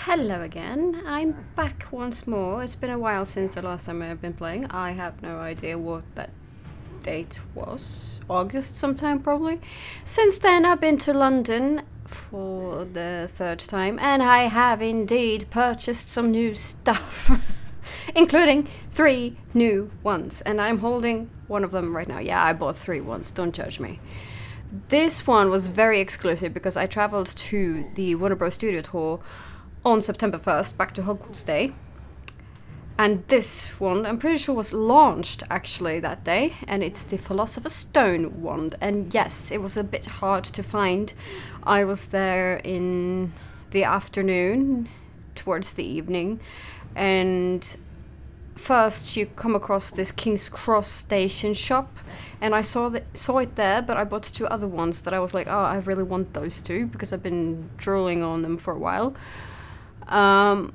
Hello again. I'm back once more. It's been a while since the last time I've been playing. I have no idea what that date was. August sometime probably. Since then I've been to London for the third time and I have indeed purchased some new stuff. Including 3 new ones. And I'm holding one of them right now. Yeah, I bought 3 ones. Don't judge me. This one was very exclusive because I traveled to the Warner Bros. Studio tour on September 1st, back to Hogwarts Day. And this one, I'm pretty sure, was launched actually that day. And it's the Philosopher's Stone wand. And yes, it was a bit hard to find. I was there in the afternoon, towards the evening. And first you come across this King's Cross station shop. And I saw it there, but I bought 2 other ones that I was like, oh, I really want those 2 because I've been drooling on them for a while. And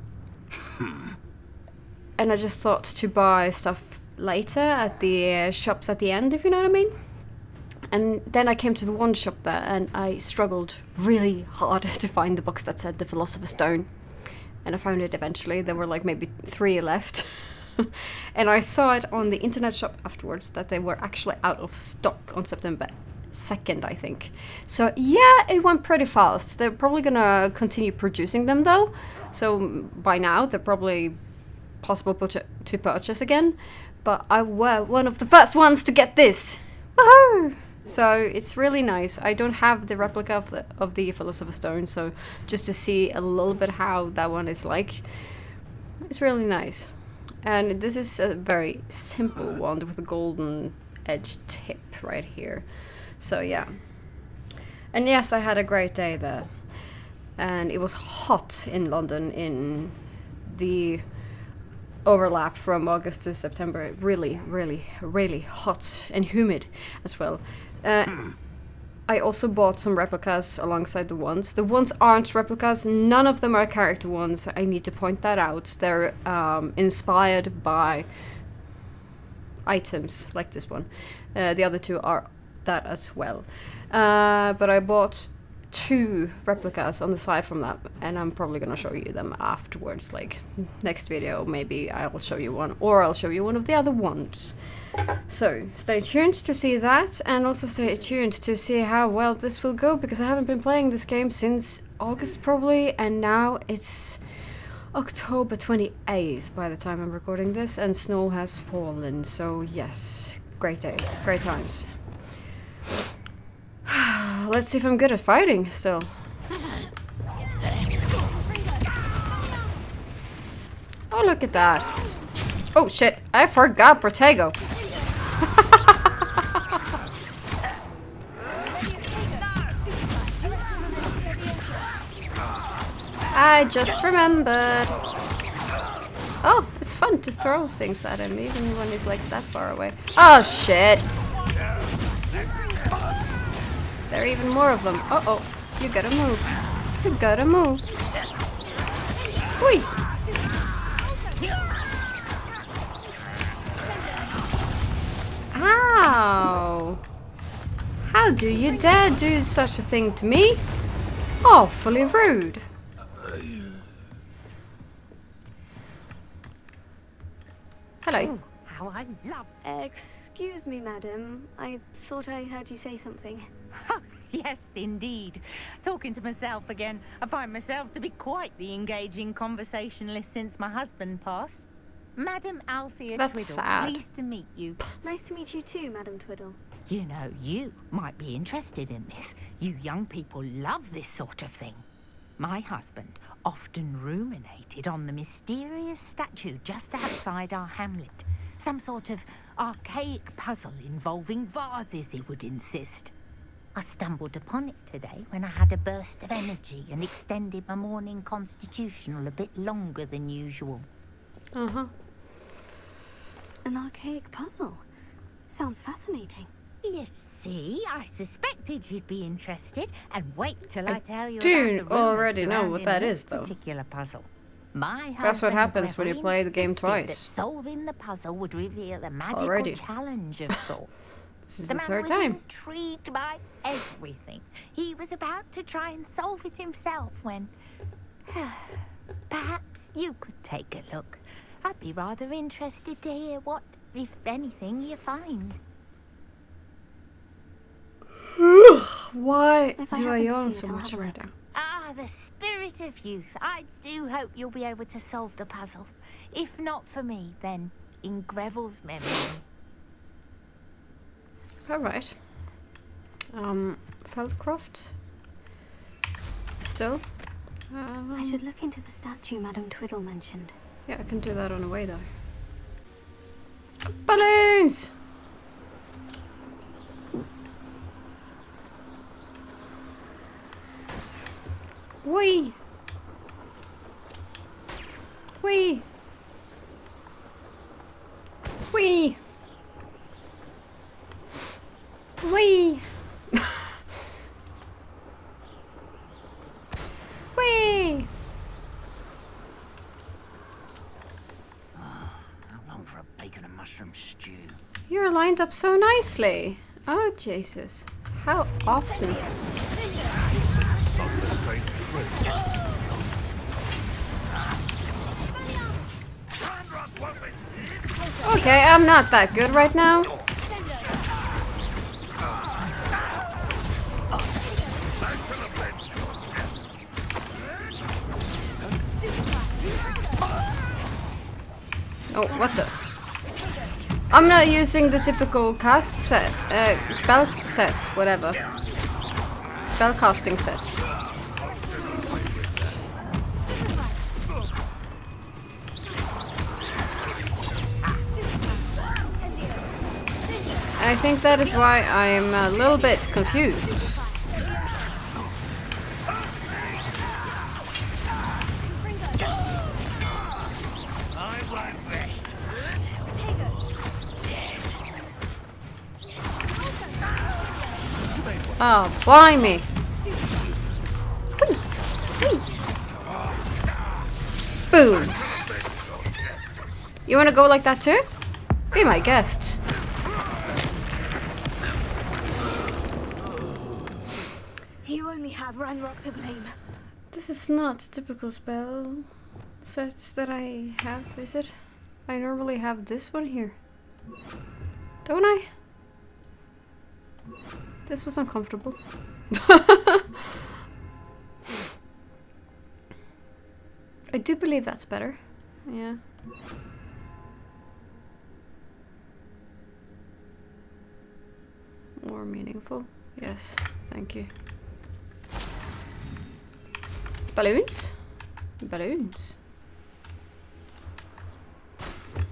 I just thought to buy stuff later at the shops at the end, if you know what I mean. And then I came to the one shop there and I struggled really hard to find the box that said the Philosopher's Stone. And I found it eventually. There were like maybe 3 left. And I saw it on the internet shop afterwards that they were actually out of stock on September 2nd, I think. So yeah, it went pretty fast. They're probably gonna continue producing them though. So by now they're probably possible to purchase again. But I were one of the first ones to get this. Woohoo! So it's really nice. I don't have the replica of the Philosopher's Stone, so just to see a little bit how that one is like, it's really nice. And this is a very simple wand with a golden edge tip right here. So yeah. And yes, I had a great day there. And it was hot in London in the overlap from August to September. Really, really, really hot and humid as well. I also bought some replicas alongside the ones. The ones aren't replicas. None of them are character ones. I need to point that out. They're inspired by items like this one. The other 2 are that as well. But I bought 2 replicas on the side from that, and I'm probably gonna show you them afterwards. Like next video, maybe I will show you one, or I'll show you one of the other ones. So stay tuned to see that, and also stay tuned to see how well this will go, because I haven't been playing this game since August probably, and now it's October 28th by the time I'm recording this, and snow has fallen. So yes, great days, great times. Let's see if I'm good at fighting still. Oh, look at that. Oh shit, I forgot Protego. I just remembered. Oh, it's fun to throw things at him even when he's like that far away. Oh shit. There are even more of them. Uh-oh. You gotta move. You gotta move. Oi! Ow! How do you dare do such a thing to me? Awfully rude. Hello. How I love... Excuse me, madam. I thought I heard you say something. Yes, indeed. Talking to myself again. I find myself to be quite the engaging conversationalist since my husband passed. Madam Althea That's Twiddle, sad. pleased to meet you. Nice to meet you too, Madam Twiddle. You know, you might be interested in this. You young people love this sort of thing. My husband often ruminated on the mysterious statue just outside our hamlet. Some sort of archaic puzzle involving vases, he would insist. I stumbled upon it today when I had a burst of energy and extended my morning constitutional a bit longer than usual. Uh-huh. An archaic puzzle. Sounds fascinating. You see, I suspected you'd be interested, and wait till I tell you do about the already rumors know what that surrounding is, this though. particular puzzle. My That's what husband happens when you Gretel play the game insisted twice. That solving the puzzle would reveal a magical Already. challenge of sorts. This is The the man third was time. intrigued by everything. He was about to try and solve it himself when Perhaps you could take a look. I'd be rather interested to hear what, if anything, you find. Why If I do I happen to yawn see it, so I'll much have a right look. now? Ah, the spirit of youth. I do hope you'll be able to solve the puzzle. If not for me, then in Greville's memory. Alright. Feldcroft? Still? I should look into the statue Madame Twiddle mentioned. Yeah, I can do that on the way though. Balloons! Whee! Whee! Whee! Whee! Whee! How long for a bacon and mushroom stew? You're lined up so nicely. Oh, Jesus. How often? Okay, I'm not that good right now. Oh, what the? I'm not using the typical cast set, spell set, whatever. Spell casting set. I think that is why I'm a little bit confused. Oh, blimey. Whee! Whee! Boom. You wanna go like that too? Be my guest. You only have Ranrock to blame. This is not typical spell sets that I have, is it? I normally have this one here. Don't I? This was uncomfortable. I do believe that's better. Yeah. More meaningful. Yes, thank you. Balloons? Balloons.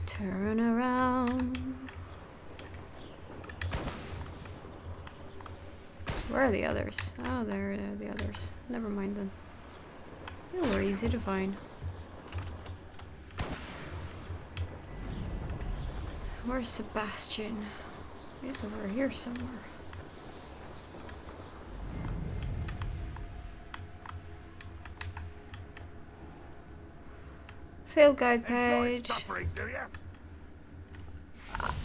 Turn around. Where are the others? Oh, there are the others. Never mind then. They were easy to find. Where's Sebastian? He's over here somewhere. Field guide page.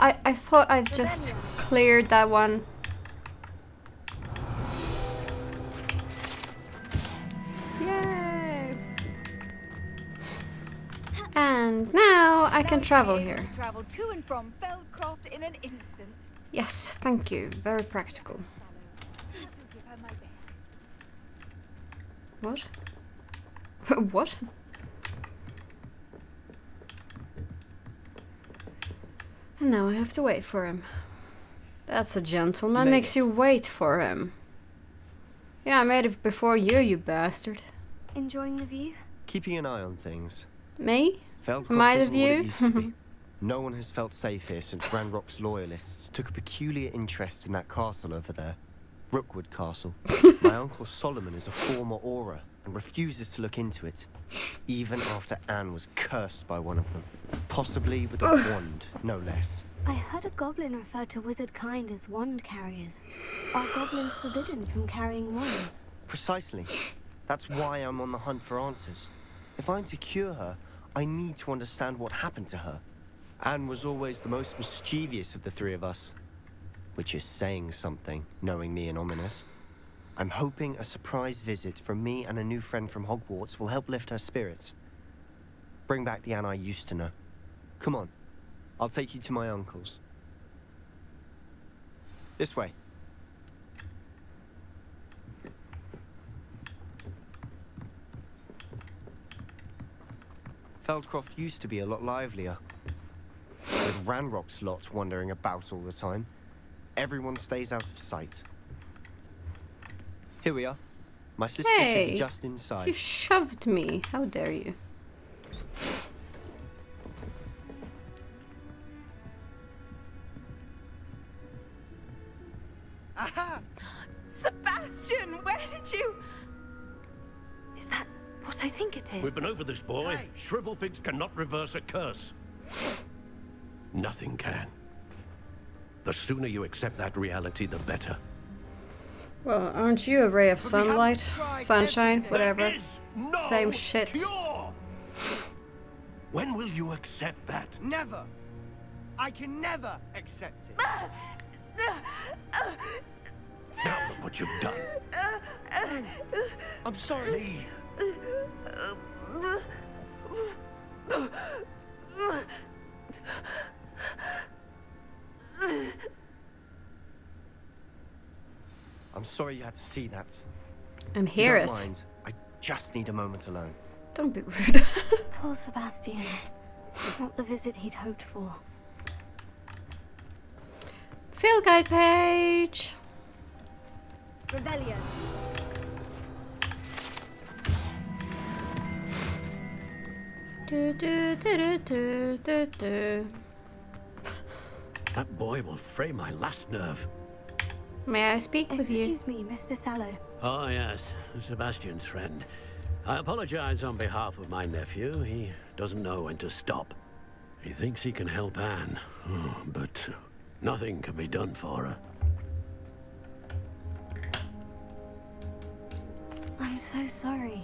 I thought I just cleared that one. Yay! And now I can travel here. Travel to and from Feldcroft in an instant. Yes, thank you. Very practical. Please do give her my best. What? What? And now I have to wait for him. That's a gentleman. Made Makes it. you wait for him. Yeah, I made it before you, you bastard. Enjoying the view? Keeping an eye on things. Me? Feldcroft Am I the isn't what it view? used to be. No one has felt safe here since Ranrock's loyalists took a peculiar interest in that castle over there. Rookwood Castle. My uncle Solomon is a former Auror and refuses to look into it, even after Anne was cursed by one of them. Possibly with a wand, no less. I heard a goblin refer to wizard kind as wand carriers. Are goblins forbidden from carrying wands? Precisely. That's why I'm on the hunt for answers. If I'm to cure her, I need to understand what happened to her. Anne was always the most mischievous of the three of us. Which is saying something, knowing me and Ominous. I'm hoping a surprise visit from me and a new friend from Hogwarts will help lift her spirits. Bring back the Anne I used to know. Come on. I'll take you to my uncle's. This way. Feldcroft used to be a lot livelier. With Ranrock's lot wandering about all the time. Everyone stays out of sight. Here we are. My sister should Hey, be just inside. you shoved me. How dare you? Aha! Sebastian, where did you... Is that what I think it is? We've been over this, boy. Shrivelfigs cannot reverse a curse. Nothing can. The sooner you accept that reality, the better. Well, aren't you a ray of sunlight? Sunshine? Whatever. There is no Same shit. cure. When will you accept that? Never. I can never accept it. Now look what you've done. I'm sorry. I'm sorry you had to see that. And If you hear don't it. mind, I just need a moment alone. Don't be rude. Poor Sebastian. Not the visit he'd hoped for. Field guide page. Rebellion. Do, do, do, do, do, do. That boy will fray my last nerve. May I speak with you? Excuse me, Mr. Sallow. Oh, yes, Sebastian's friend. I apologize on behalf of my nephew. He doesn't know when to stop. He thinks he can help Anne, but nothing can be done for her. I'm so sorry.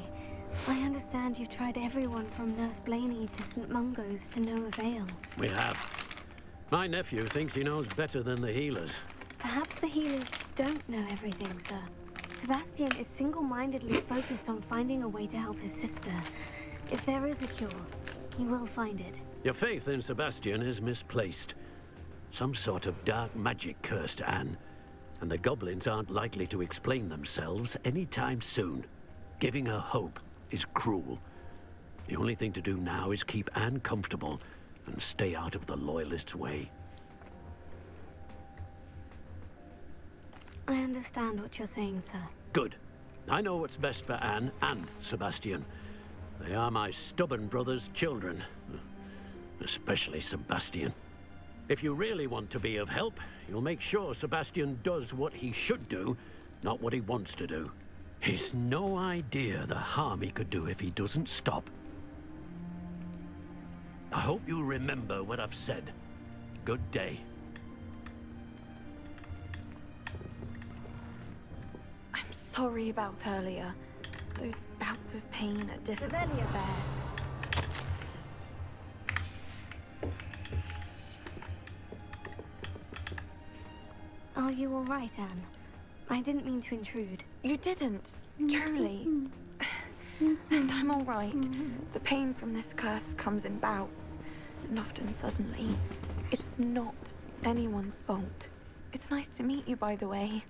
I understand you've tried everyone from Nurse Blaney to St. Mungo's to no avail. We have. My nephew thinks he knows better than the healers. Perhaps the healers don't know everything, sir. Sebastian is single-mindedly focused on finding a way to help his sister. If there is a cure, he will find it. Your faith in Sebastian is misplaced. Some sort of dark magic cursed Anne, and the goblins aren't likely to explain themselves anytime soon. Giving her hope is cruel. The only thing to do now is keep Anne comfortable and stay out of the Loyalists' way. I understand what you're saying, sir. Good. I know what's best for Anne and Sebastian. They are my stubborn brother's children. Especially Sebastian. If you really want to be of help, you'll make sure Sebastian does what he should do, not what he wants to do. He's no idea the harm he could do if he doesn't stop. I hope you remember what I've said. Good day. I'm sorry about earlier. Those bouts of pain are difficult to bear. Are you all right, Anne? I didn't mean to intrude. You didn't, truly. And I'm all right. The pain from this curse comes in bouts, and often suddenly. It's not anyone's fault. It's nice to meet you, by the way.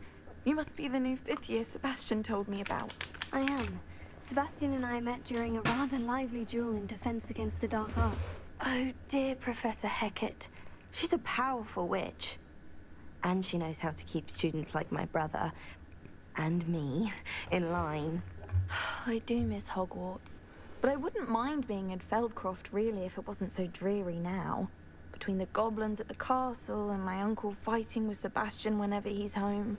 You must be the new 5th year Sebastian told me about. I am. Sebastian and I met during a rather lively duel in defense against the dark arts. Oh dear, Professor Hecat. She's a powerful witch. And she knows how to keep students like my brother, and me, in line. I do miss Hogwarts, but I wouldn't mind being in Feldcroft really if it wasn't so dreary now. Between the goblins at the castle and my uncle fighting with Sebastian whenever he's home,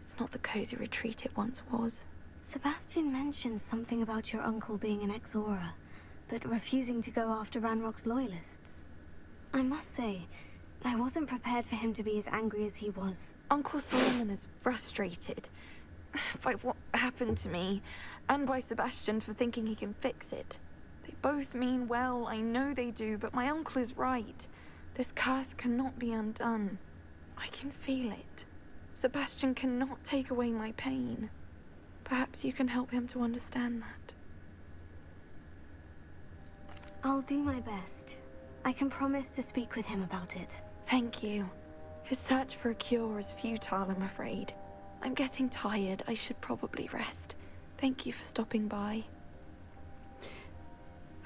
it's not the cozy retreat it once was. Sebastian mentioned something about your uncle being an ex-Auror, but refusing to go after Ranrock's loyalists. I must say, I wasn't prepared for him to be as angry as he was. Uncle Solomon is frustrated by what happened to me, and by Sebastian for thinking he can fix it. They both mean well, I know they do, but my uncle is right. This curse cannot be undone. I can feel it. Sebastian cannot take away my pain. Perhaps you can help him to understand that. I'll do my best. I can promise to speak with him about it. Thank you. His search for a cure is futile, I'm afraid. I'm getting tired. I should probably rest. Thank you for stopping by.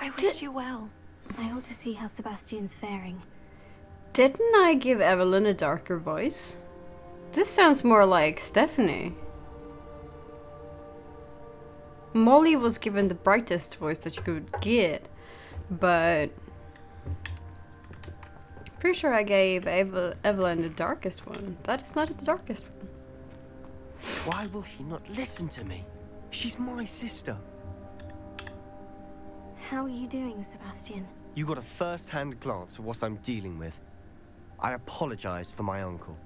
I wish you well. I ought to see how Sebastian's faring. Didn't I give Evelyn a darker voice? This sounds more like Stephanie. Molly was given the brightest voice that you could get, but pretty sure I gave Evelyn the darkest one. That is not the darkest one. Why will he not listen to me? She's my sister. How are you doing, Sebastian? You got a first-hand glance at what I'm dealing with. I apologize for my uncle.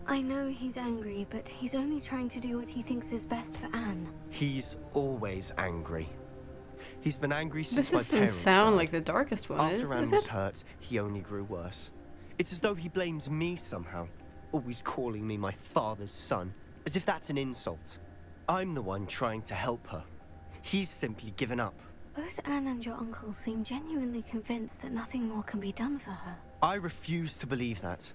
I know he's angry, but he's only trying to do what he thinks is best for Anne. He's always angry. He's been angry since This my doesn't parents sound died. like the darkest one, After Anne is was it? hurt, he only grew worse. It's as though he blames me somehow, always calling me my father's son, as if that's an insult. I'm the one trying to help her. He's simply given up. Both Anne and your uncle seem genuinely convinced that nothing more can be done for her. I refuse to believe that.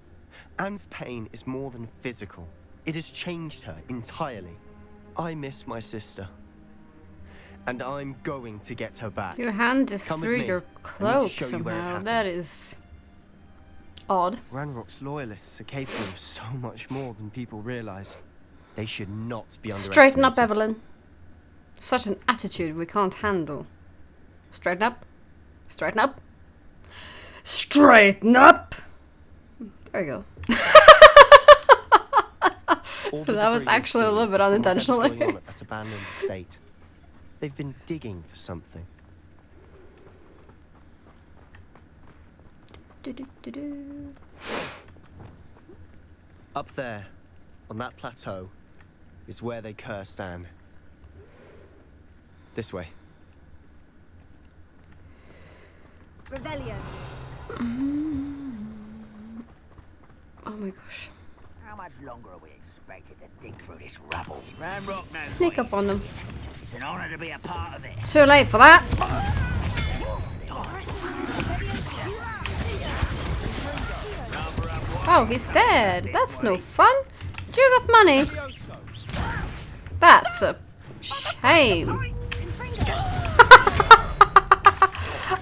Anne's pain is more than physical. It has changed her entirely. I miss my sister. And I'm going to get her back. Your hand is Come with through me. your I need to cloak show you where it somehow. happened. That is odd. Ranrock's loyalists are capable of so much more than people realize. They should not be underestimated. Straighten up, Evelyn. Such an attitude we can't handle. Straighten up. Straighten up. Straighten up! There you go. All the That was debris actually a we've little seen bit is from whatever's unintentionally. going on at that abandoned estate. They've been digging for something. Do-do-do-do. Up there, on that plateau, is where they cursed Anne. This way. Revelio. Oh my gosh. How much longer are we expected to dig through this rubble? Ranrock knows Sneak what up on them. It's an honor to be a part of it. Too late for that. Oh, he's dead. That's no fun. You got money. That's a shame.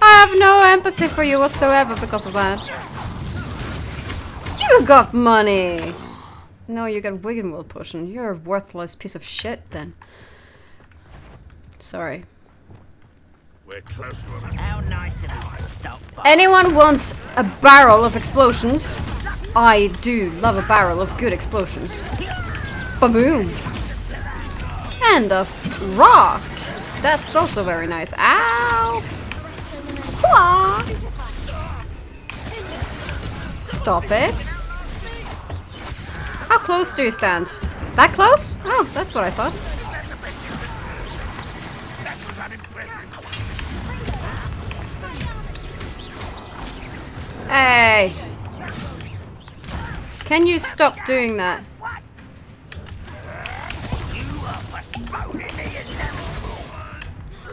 I have no empathy for you whatsoever because of that. You got money. No, you got Wiggenwell potion. You're a worthless piece of shit then. Sorry. We're close to him. How nice of you to stop by. Anyone wants a barrel of explosions? I do love a barrel of good explosions. Ba-boom. And a rock. That's also very nice. Ow! Wah! Stop it. How close do you stand? That close? Oh, that's what I thought. Hey! Can you stop doing that?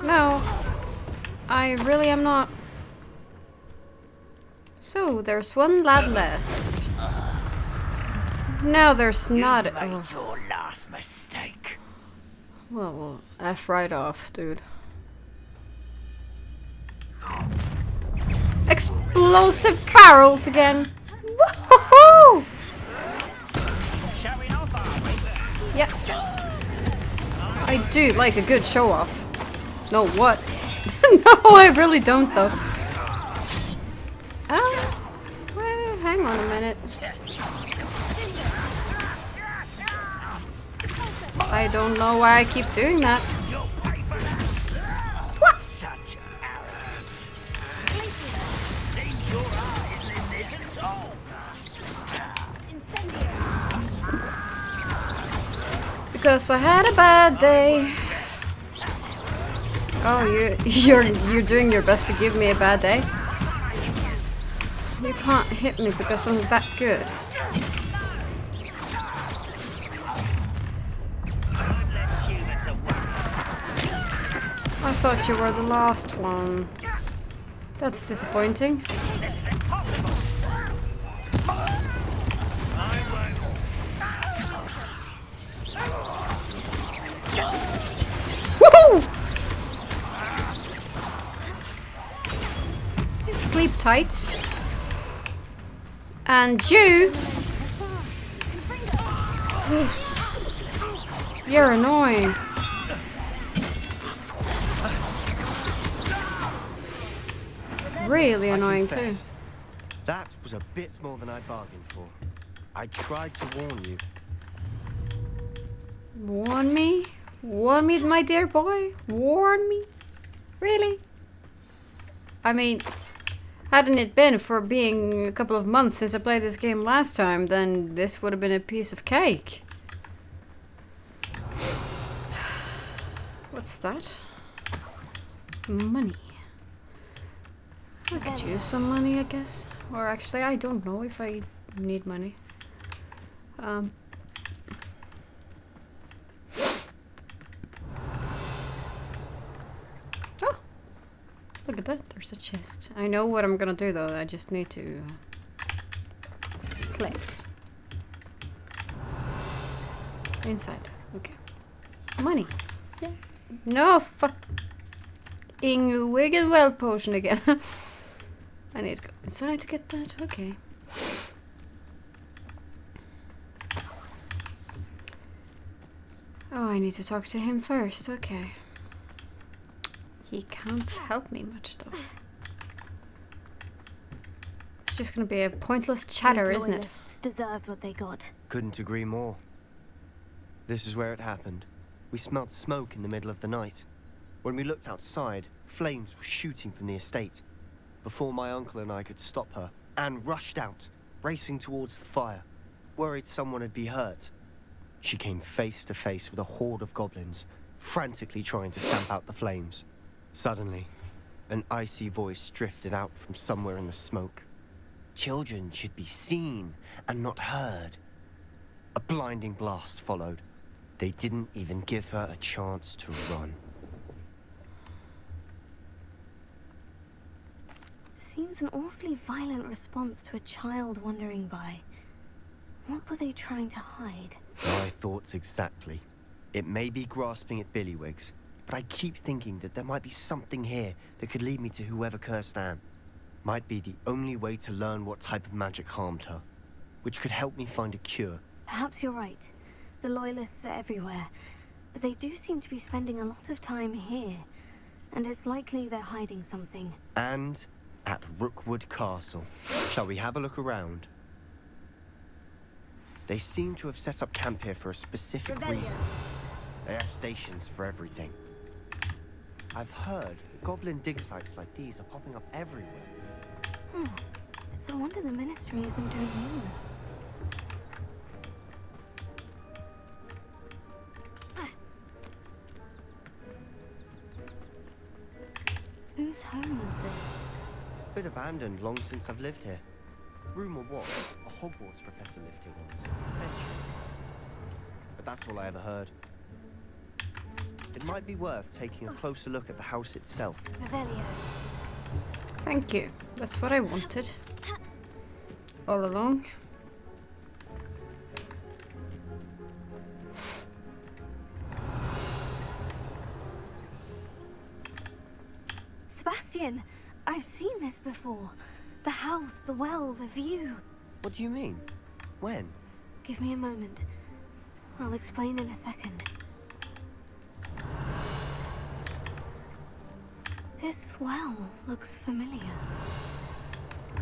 No, I really am not. So, there's one lad left. No, there's not. You've made your last mistake. Well, F right off, dude. Explosive barrels again! Woohoo! Showing off, are we? Yes. I do like a good show off. No, what? No, I really don't though. Well, hang on a minute. I don't know why I keep doing that. What? Such arrogance. Seems your eyes in this at all. Because I had a bad day. Oh, you're doing your best to give me a bad day. You can't hit me because I'm that good. I thought you were the last one. That's disappointing. This is impossible. Woohoo! Sleep tight. And you. You're annoying. Really annoying too. That was a bit more than I bargained for. I tried to warn you. Warn me? Warn me, my dear boy? Warn me? Really? I mean, hadn't it been for being a couple of months since I played this game last time, then this would have been a piece of cake. What's that? Money. I could use some money, I guess. Or actually, I don't know if I need money. Oh, look at that. There's a chest. I know what I'm gonna do though. I just need to collect. Inside. Okay. Money. Yeah. No fucking Wiggle Well potion again. I need to go inside to get that. Okay. Oh, I need to talk to him first. Okay. He can't help me much though. It's just gonna be a pointless chatter, isn't it? Loyalists deserved what they got. Couldn't agree more. This is where it happened. We smelled smoke in the middle of the night. When we looked outside, flames were shooting from the estate. Before my uncle and I could stop her, Anne rushed out, racing towards the fire, worried someone had been hurt. She came face to face with a horde of goblins, frantically trying to stamp out the flames. Suddenly, an icy voice drifted out from somewhere in the smoke. Children should be seen and not heard. A blinding blast followed. They didn't even give her a chance to run. Seems an awfully violent response to a child wandering by. What were they trying to hide? My thoughts exactly. It may be grasping at Billywigs, but I keep thinking that there might be something here that could lead me to whoever cursed Anne. Might be the only way to learn what type of magic harmed her, which could help me find a cure. Perhaps you're right. The Loyalists are everywhere, but they do seem to be spending a lot of time here, and it's likely they're hiding something. And at Rookwood Castle. Shall we have a look around? They seem to have set up camp here for a specific reason. They have stations for everything. I've heard that goblin dig sites like these are popping up everywhere. It's a wonder the Ministry isn't doing more. Whose home was this? Been abandoned long since I've lived here. Rumor was a Hogwarts professor lived here once, centuries ago. But that's all I ever heard. It might be worth taking a closer look at the house itself. Revelio. Thank you. That's what I wanted. All along. Sebastian! I've seen this before. The house, the well, the view. What do you mean? When? Give me a moment. I'll explain in a second. This well looks familiar.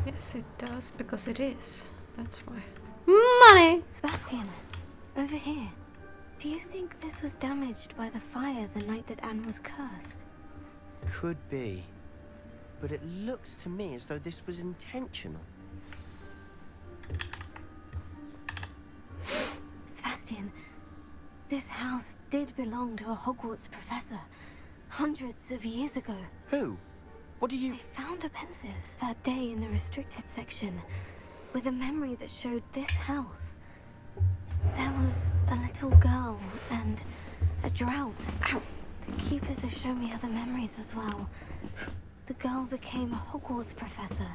Yes, it does, because it is. That's why. Money! Sebastian, over here. Do you think this was damaged by the fire the night that Anne was cursed? Could be. But it looks to me as though this was intentional. Sebastian, this house did belong to a Hogwarts professor. Hundreds of years ago. Who? What do you... I found a pensive that day in the restricted section with a memory that showed this house. There was a little girl and a drought. Ow. The keeper Professor showed me other memories as well. The girl became a Hogwarts professor.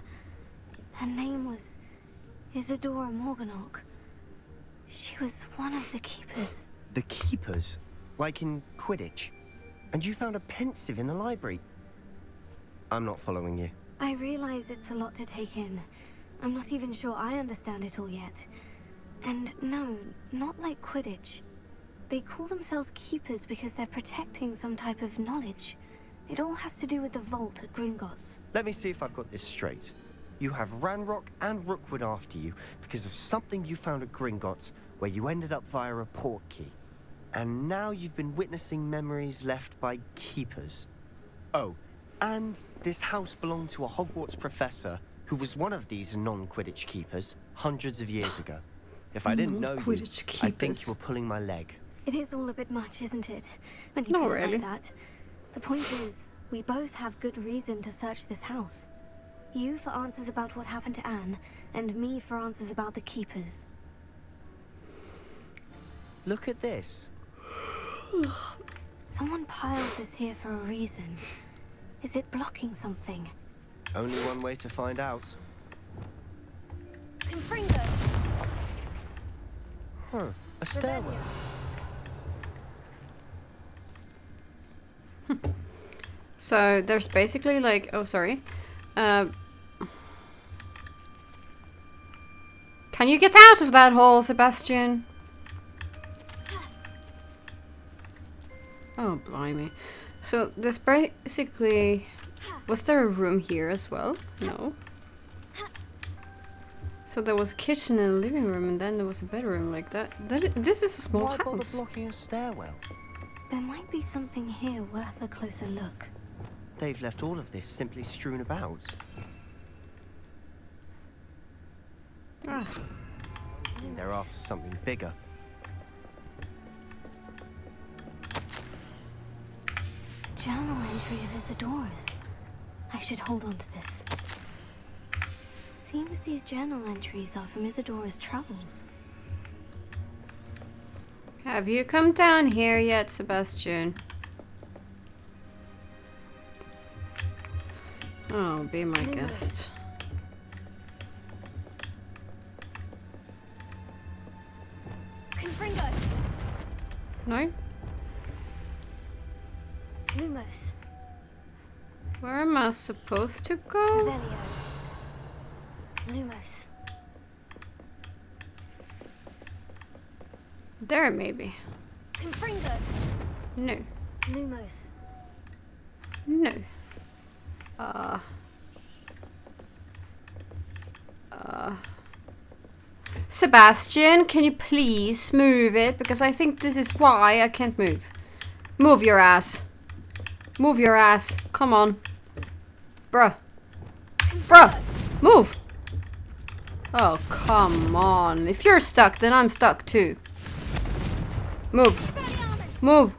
Her name was Isadora Morganach. She was one of the keepers. The keepers? Like in Quidditch? And you found a pensive in the library? I'm not following you. I realize it's a lot to take in. I'm not even sure I understand it all yet. And no, not like Quidditch. They call themselves keepers because they're protecting some type of knowledge. It all has to do with the vault at Gringotts. Let me see if I've got this straight. You have Ranrock and Rookwood after you because of something you found at Gringotts where you ended up via a portkey. And now you've been witnessing memories left by keepers. Oh, and this house belonged to a Hogwarts professor who was one of these non-Quidditch keepers hundreds of years ago. If I didn't know you, I think you were pulling my leg. It is all a bit much, isn't it? When you Not put it really. like that. The point is, we both have good reason to search this house. You for answers about what happened to Anne, and me for answers about the keepers. Look at this. Someone piled this here for a reason. Is it blocking something? Only one way to find out. Confringo. Huh, a stairwell. So there's basically like, oh sorry. Can you get out of that hole, Sebastian? Oh, blimey. So there's basically... Was there a room here as well? No. So there was a kitchen and a living room, and then there was a bedroom like that. This is a small Why bother house. blocking a stairwell? There might be something here worth a closer look. They've left all of this simply strewn about. Ah. They're after something bigger. Journal entry of Isadora's. I should hold on to this. Seems these journal entries are from Isadora's travels. Have you come down here yet, Sebastian? Oh, be my guest. Confringo. No? Lumos. Where am I supposed to go? Revelio. Lumos. There, maybe. Confringo. No. Lumos. No. Sebastian, can you please move it? Because I think this is why I can't move. Move your ass. Move your ass. Come on. Bruh. Bruh. Move. Oh, come on. If you're stuck, then I'm stuck too. Move. Move.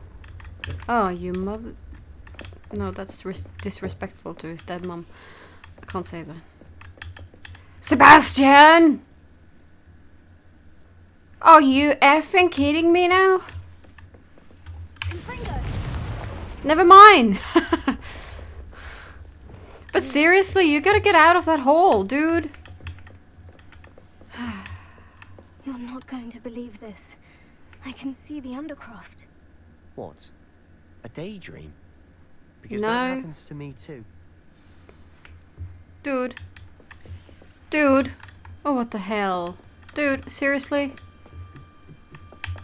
Oh, you mother... No, that's disrespectful to his dead mom. I can't say that. Sebastian! Are you effing kidding me now? Confringo. Never mind. But seriously, you gotta get out of that hole, dude. You're not going to believe this. I can see the Undercroft. What? A daydream? Because No. that happens to me too. Dude. Dude. Oh, what the hell? Dude, seriously?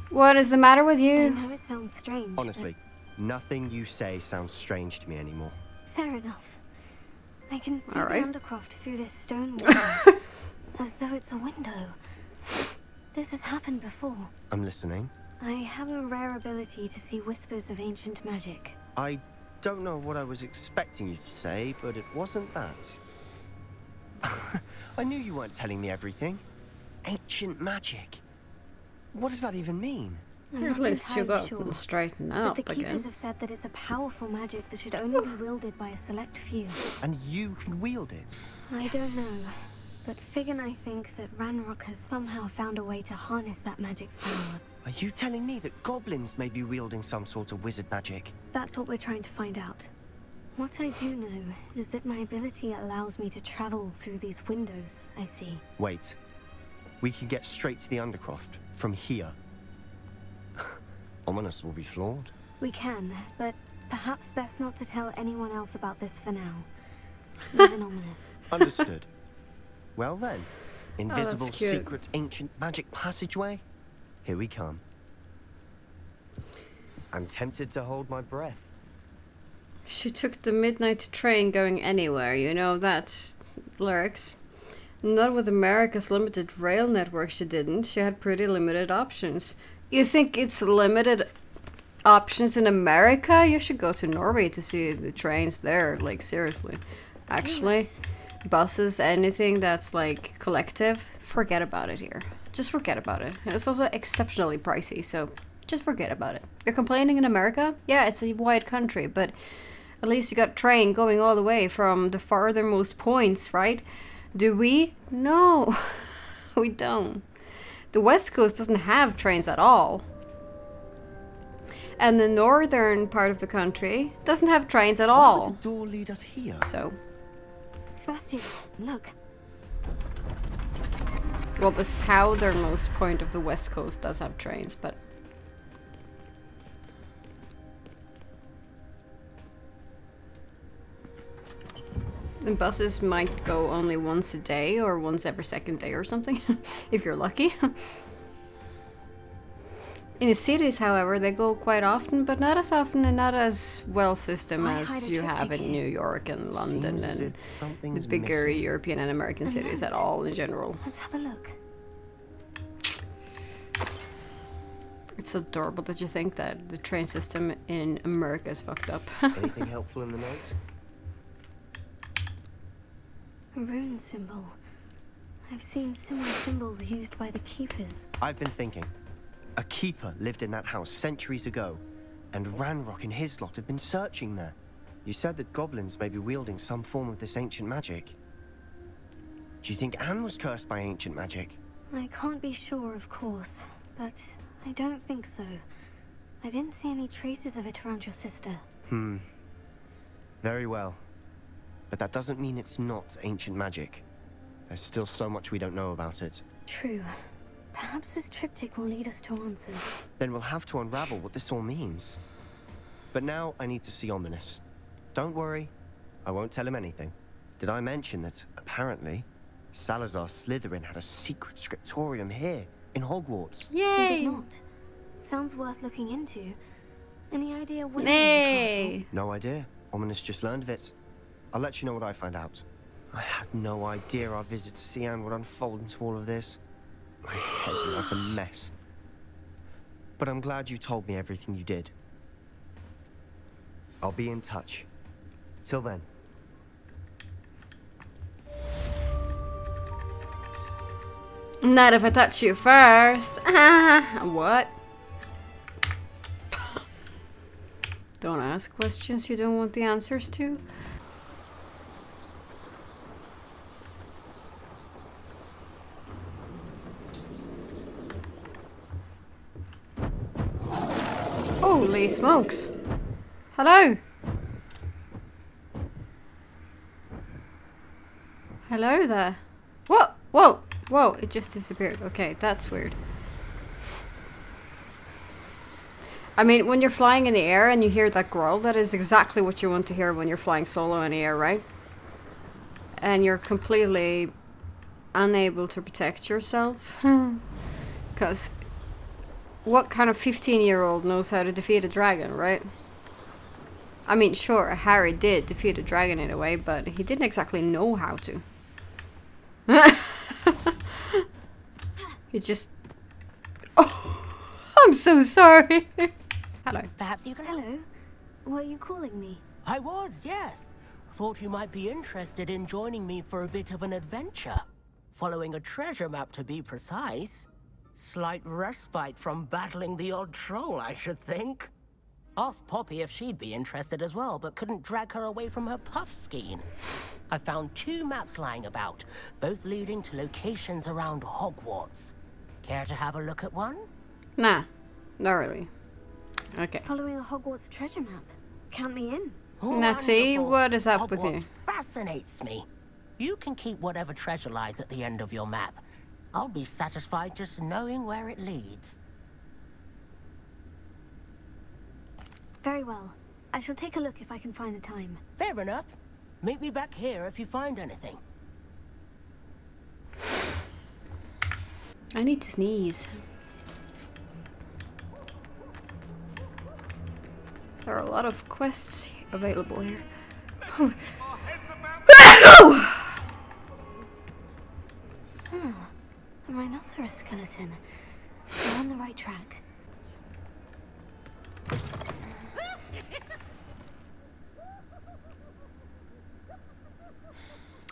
What is the matter with I you? know it sounds strange. but Honestly, nothing you say sounds strange to me anymore. fair enough. I can see Alright. the Undercroft through this stone wall. As though it's a window. This has happened before. I'm listening. I have a rare ability to see whispers of ancient magic. I don't know what I was expecting you to say, but it wasn't that. I knew you weren't telling me everything. Ancient magic. What does that even mean? I'm At not least you entirely got sure, straighten but up the again. keepers have said that it's a powerful magic that should only be wielded by a select few. And you can wield it. I don't know, but Fig and I think that Ranrock has somehow found a way to harness that magic's power. Are you telling me that goblins may be wielding some sort of wizard magic? That's what we're trying to find out. What I do know is that my ability allows me to travel through these windows, I see. Wait. We can get straight to the Undercroft from here. Ominous will be flawed. We can, but perhaps best not to tell anyone else about this for now. Even Ominous. Understood. Well then, invisible that's cute. secret ancient magic passageway? Here we come. I'm tempted to hold my breath. She took the midnight train going anywhere, you know that lyrics. Not with America's limited rail network she didn't. She had pretty limited options. You think it's limited options in America? You should go to Norway to see the trains there, like seriously. Actually, buses, anything that's like collective, forget about it here. Just forget about it. And it's also exceptionally pricey, so just forget about it. You're complaining in America? Yeah, it's a wide country, but at least you got train going all the way from the farthermost points, right? Do we? No, we don't. The West Coast doesn't have trains at all. And the northern part of the country doesn't have trains at all. Why would the door lead us here? So, Sebastian, look. well, the southernmost point of the West Coast does have trains, but... the buses might go only once a day or once every second day or something, if you're lucky. In the cities, however, they go quite often, but not as often and not as well system as you have in New York and London and the bigger European and American cities at all in general. Let's have a look. It's adorable that you think that the train system in America is fucked up. Anything helpful in the note? A rune symbol. I've seen similar symbols used by the keepers. I've been thinking. A keeper lived in that house centuries ago, and Ranrock and his lot have been searching there. You said that goblins may be wielding some form of this ancient magic. Do you think Anne was cursed by ancient magic? I can't be sure, of course, but I don't think so. I didn't see any traces of it around your sister. Very well. But that doesn't mean it's not ancient magic. There's still so much we don't know about it. True. Perhaps this triptych will lead us to answers. Then we'll have to unravel what this all means. But now I need to see Ominous. Don't worry, I won't tell him anything. Did I mention that, apparently, Salazar Slytherin had a secret scriptorium here, in Hogwarts? You did not. Sounds worth looking into. Any idea where in the castle? No idea. Ominous just learned of it. I'll let you know what I find out. I had no idea our visit to see Anne would unfold into all of this. My head's an utter mess. But I'm glad you told me everything you did. I'll be in touch. Till then. Not if I touch you first. What? Don't ask questions you don't want the answers to. Holy smokes. Hello. Hello there. Whoa, whoa, whoa, it just disappeared. Okay, that's weird. I mean, when you're flying in the air and you hear that growl, that is exactly what you want to hear when you're flying solo in the air, right? And you're completely unable to protect yourself. Because what kind of 15-year-old knows how to defeat a dragon, right? I mean, sure, Harry did defeat a dragon in a way, but he didn't exactly know how to. He just... Oh, I'm so sorry. Hello. Perhaps you can... Hello? Were you calling me? I was, yes. Thought you might be interested in joining me for a bit of an adventure. Following a treasure map, to be precise. Slight respite from battling the odd troll, I should think. Asked Poppy if she'd be interested as well, but couldn't drag her away from her puff skein. I found 2 maps lying about, both leading to locations around Hogwarts. Care to have a look at one? Nah, Not really. Okay. Following a Hogwarts treasure map. Count me in. Natty, Wonderful. what is up with you? Hogwarts fascinates me. You can keep whatever treasure lies at the end of your map. I'll be satisfied just knowing where it leads. Very well. I shall take a look if I can find the time. Fair enough. Meet me back here if you find anything. I need to sneeze. There are a lot of quests available here. A rhinoceros skeleton. We're on the right track.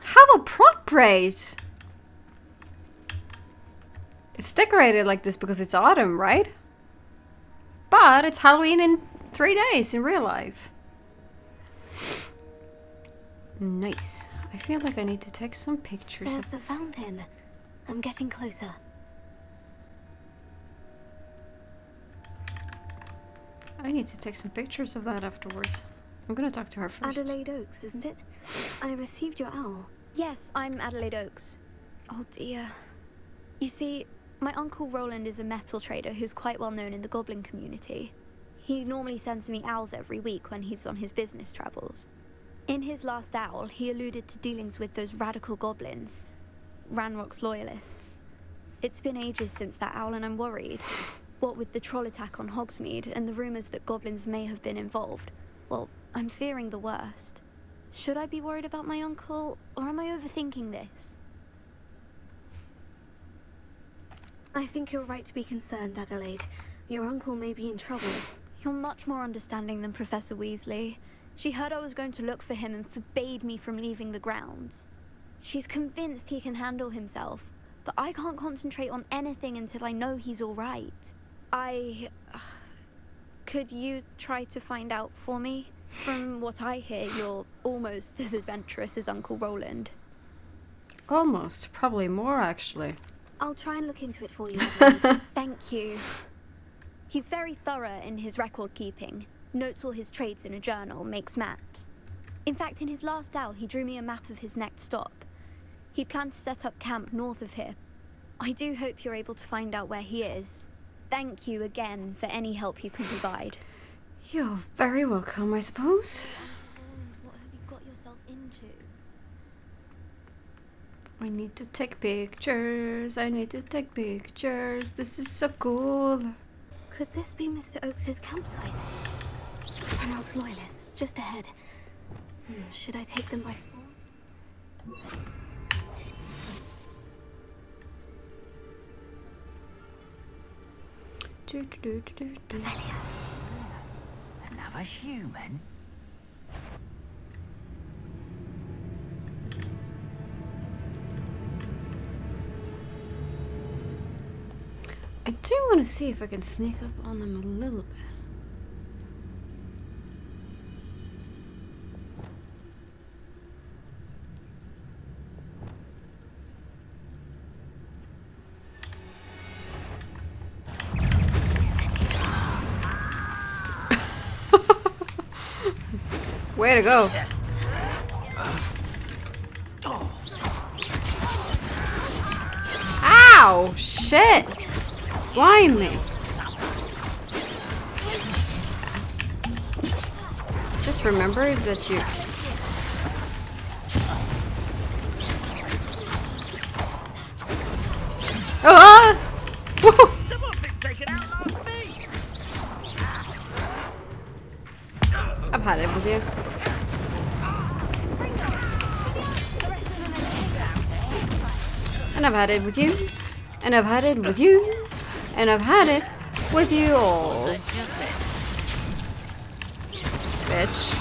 How appropriate! It's decorated like this because it's autumn, right? But it's Halloween in 3 days in real life. Nice. I feel like I need to take some pictures There's of the this. fountain. I'm getting closer. I need to take some pictures of that afterwards. I'm gonna talk to her first. Adelaide Oaks, isn't it? I received your owl. Yes, I'm Adelaide Oaks. Oh dear. You see, my uncle Roland is a metal trader who's quite well known in the goblin community. He normally sends me owls every week when he's on his business travels. In his last owl, he alluded to dealings with those radical goblins, Ranrock's loyalists. It's been ages since that owl and I'm worried. What with the troll attack on Hogsmeade and the rumours that goblins may have been involved, well, I'm fearing the worst. Should I be worried about my uncle, or am I overthinking this? I think you're right to be concerned, Adelaide. Your uncle may be in trouble. You're much more understanding than Professor Weasley. She heard I was going to look for him and forbade me from leaving the grounds. She's convinced he can handle himself, but I can't concentrate on anything until I know he's all right. Could you try to find out for me? From what I hear, you're almost as adventurous as Uncle Roland. Almost. Probably more, actually. I'll try and look into it for you, Adelaide. Thank you. He's very thorough in his record keeping. Notes all his trades in a journal, makes maps. In fact, in his last owl, he drew me a map of his next stop. He planned to set up camp north of here. I do hope you're able to find out where he is. Thank you again for any help you can provide. You're very welcome, I suppose. What have you got yourself into? I need to take pictures. I need to take pictures. This is so cool. Could this be Mr. Oakes' campsite? Ranrock's loyalists, just ahead. Should I take them by force? Another human? I do want to see if I can sneak up on them a little bit. Way to go. Ow! Shit! Blimey! Just remember that you... Ah! Woo! Someone been taken out last week. I've had it with you. And I've had it with you. And I've had it with you. And I've had it with you all. Bitch.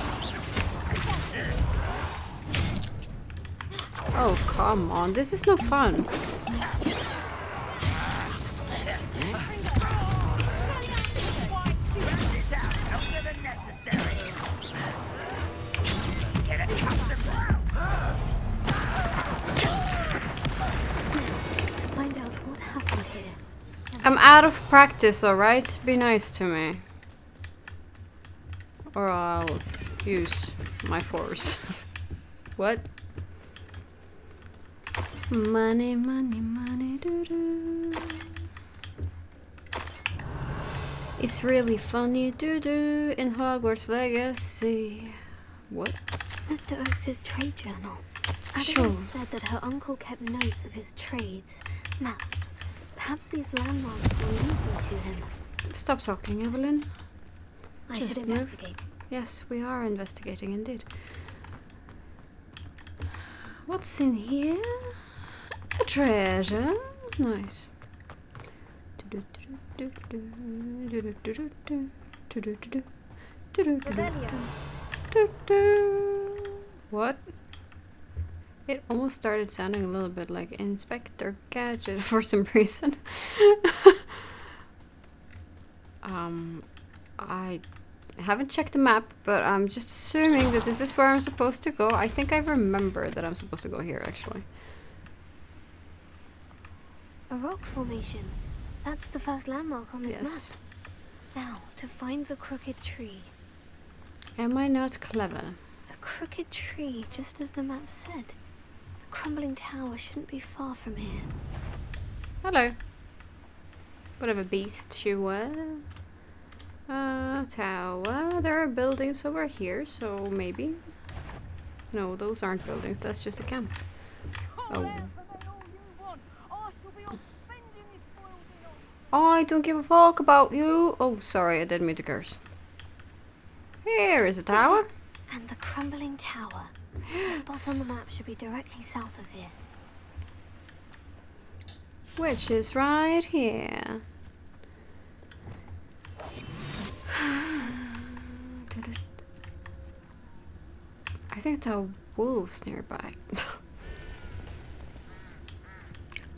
Oh, come on. This is no fun. Find out what happened here. I'm out of practice, alright? Be nice to me. Or I'll use my force. What? Money, money, money, doo-doo. It's really funny, doo-doo, in Hogwarts Legacy. What? Mr. Oakes's trade journal. Sure. Adeline said that her uncle kept notes of his trades, maps. Perhaps these landmarks will lead me to him. Stop talking, Evelyn. I Just should move. investigate. Yes, we are investigating indeed. What's in here? A treasure. Nice. What? It almost started sounding a little bit like Inspector Gadget for some reason. I haven't checked the map, but I'm just assuming that this is where I'm supposed to go. I think I remember that I'm supposed to go here, actually. A rock formation. That's the first landmark on this Yes. map. Now, to find the crooked tree. Am I not clever? A crooked tree, just as the map said. The crumbling tower shouldn't be far from here. Hello. Whatever beast you were. Tower. There are buildings over here, so maybe. No, those aren't buildings. That's just a camp. Oh. I don't give a fuck about you. Oh, sorry, I didn't mean to curse. Here is a tower. And the crumbling tower. The spot on the map should be directly south of here. Which is right here. I think there are wolves nearby.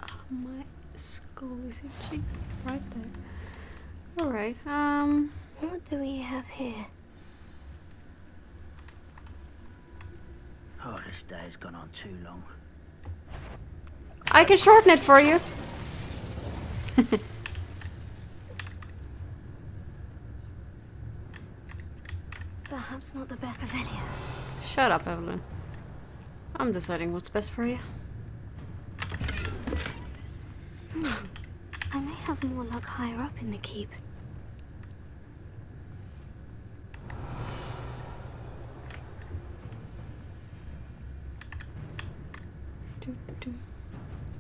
Oh, my skull is itchy. Right there. Alright, What do we have here? Oh, this day has gone on too long. I can shorten it for you. Perhaps not the best Revelio. Shut up, Evelyn. I'm deciding what's best for you. I may have more luck higher up in the keep.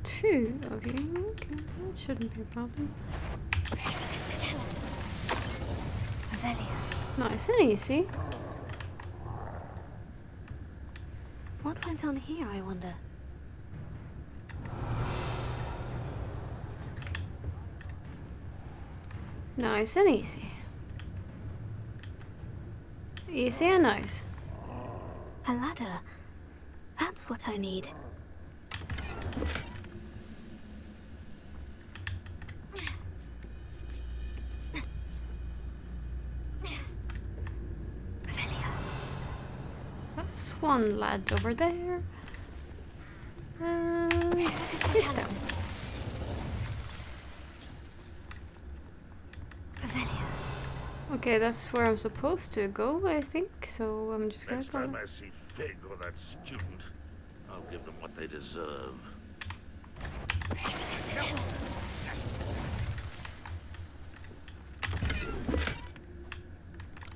Two of you. Okay, that shouldn't be a problem. Revelio. Nice and easy. What went on here, I wonder? Nice and easy. Easy and nice. A ladder. That's what I need. That's one lad over there. This down. Okay, that's where I'm supposed to go, I think. So I'm just gonna Next go. time I see Fig or that student, I'll give them what they deserve.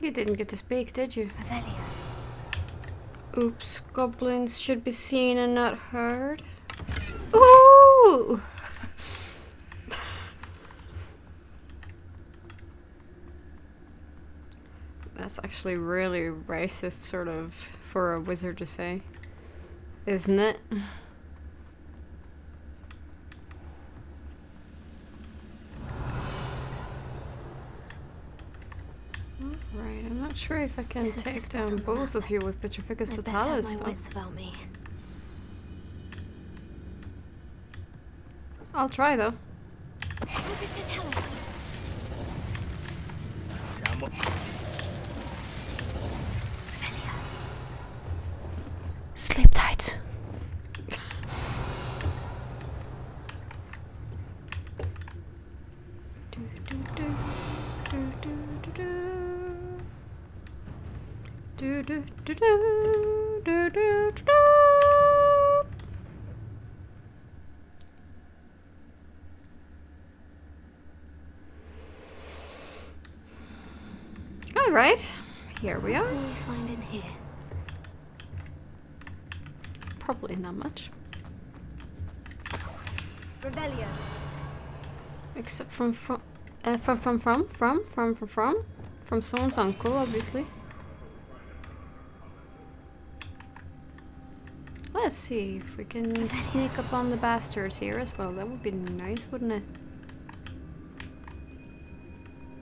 You didn't get to speak, did you? Oops, goblins should be seen and not heard. Ooh! That's actually really racist, sort of, for a wizard to say. Isn't it? Right, I'm not sure if I can take down both of you with Petrificus Totalis, though. About me. I'll try, though. Sleep tight. All right, here we are. What will we find in here? Probably not much. Revelio. Except from someone's uncle, obviously. Let's see if we can sneak up on the bastards here as well. That would be nice, wouldn't it?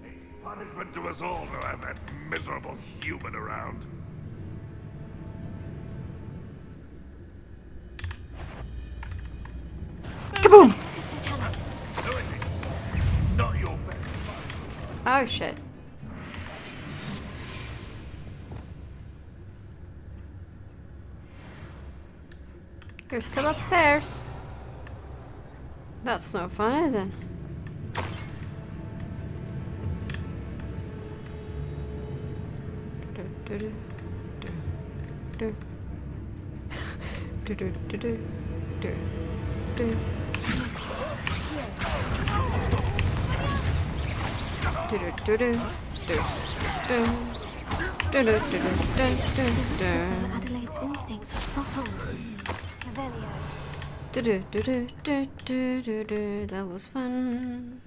It's punishment to us all to have that miserable human around. Kaboom! Who is it? Not your best. Oh shit. You're still upstairs. That's no fun, is it? Adelaide's instincts were spot on. Revelio. That was fun.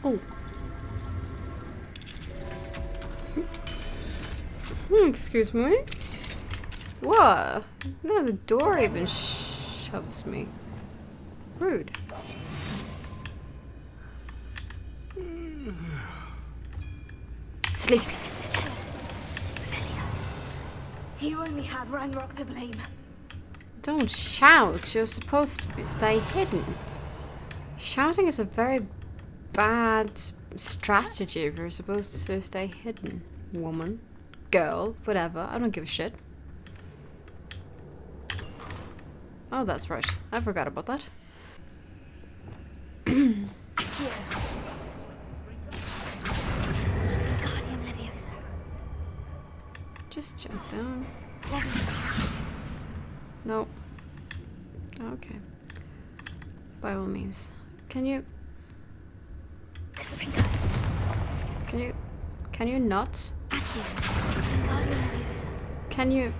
Oh. Excuse me. What? No, the door even shoves me. Rude. Sleep. You only have Ranrock to blame. Don't shout. You're supposed to stay hidden. Shouting is a very bad strategy if you're supposed to stay hidden. Woman, girl, whatever. I don't give a shit. Oh, that's right. I forgot about that. Just jump down. No. Okay. By all means. Can you not? Can you?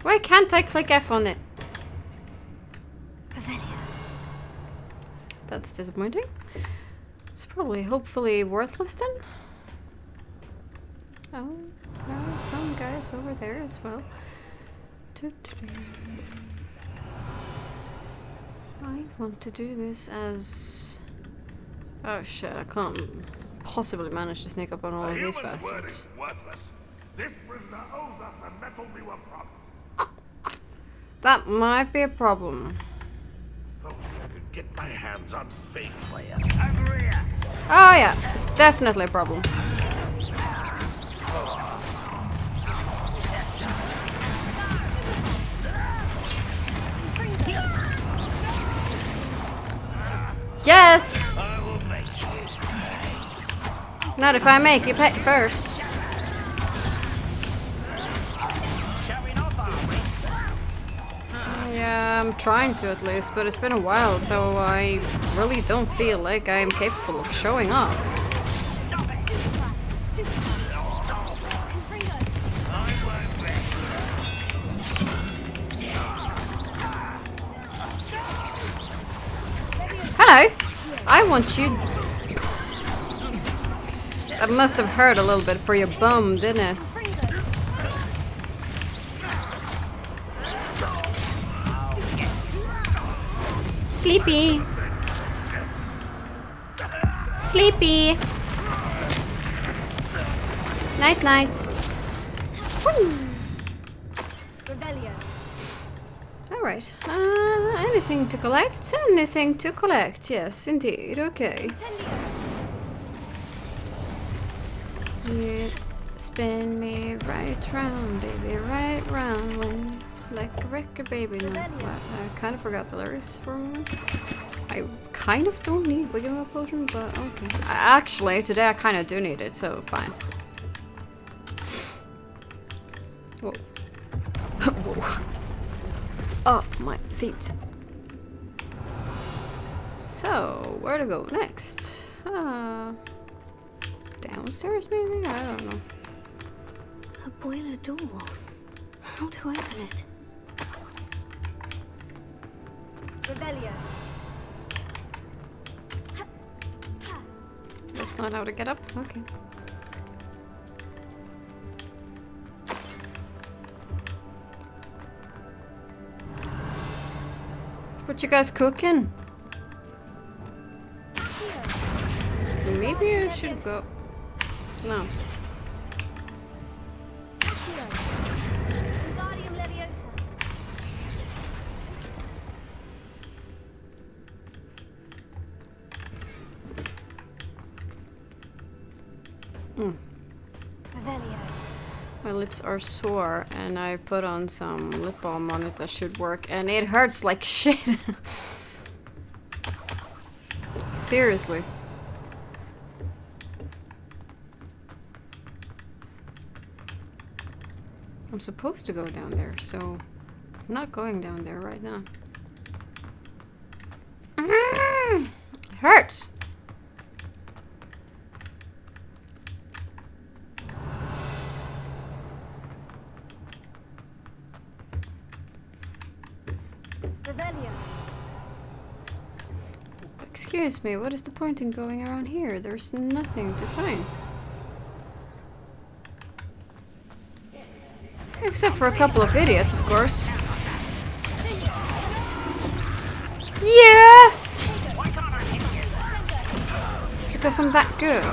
Why can't I click F on it? That's disappointing. It's probably, hopefully, worthless then. Oh, no, some guys over there as well. I want to do this as... Oh shit, I can't possibly manage to sneak up on all of these bastards. Worthless. This prisoner owes us the metal we were promised. That might be a problem. So I could get my hands on fake player. Oh yeah, definitely a problem. Yes! Not if I make you pay first. Yeah, I'm trying to at least, but it's been a while, so I really don't feel like I'm capable of showing off. Hello! I want you... That must have hurt a little bit for your bum, didn't it? Sleepy. Sleepy. Night night. Alright. Anything to collect? Anything to collect. Yes, indeed. Okay. Yeah. Spin me right round, baby, right round, when like a record, baby. No, I kind of forgot the lyrics for a moment. I kind of don't need Wiggle Up Potion, but okay. Actually, today I kind of do need it, so fine. Whoa. Whoa. Oh, my feet. So, where to go next? Downstairs, maybe? I don't know. A boiler door. How to open it? Revelio. That's not how to get up? Okay. What you guys cooking? Maybe I should go. No. My lips are sore and I put on some lip balm on it that should work and it hurts like shit. Seriously. I'm supposed to go down there, so I'm not going down there right now. It hurts! Excuse me, what is the point in going around here? There's nothing to find. Except for a couple of idiots, of course. Yes! Because I'm that good.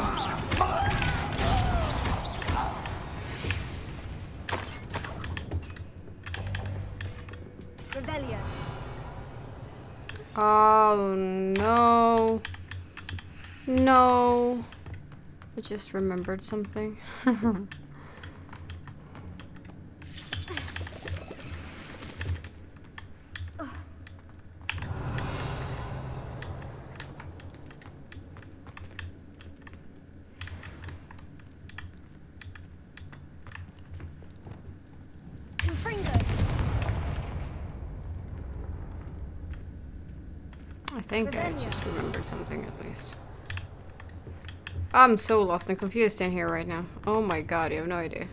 Oh no. No. I just remembered something. I think I just remembered something at least. I'm so lost and confused in here right now. Oh my god, you have no idea.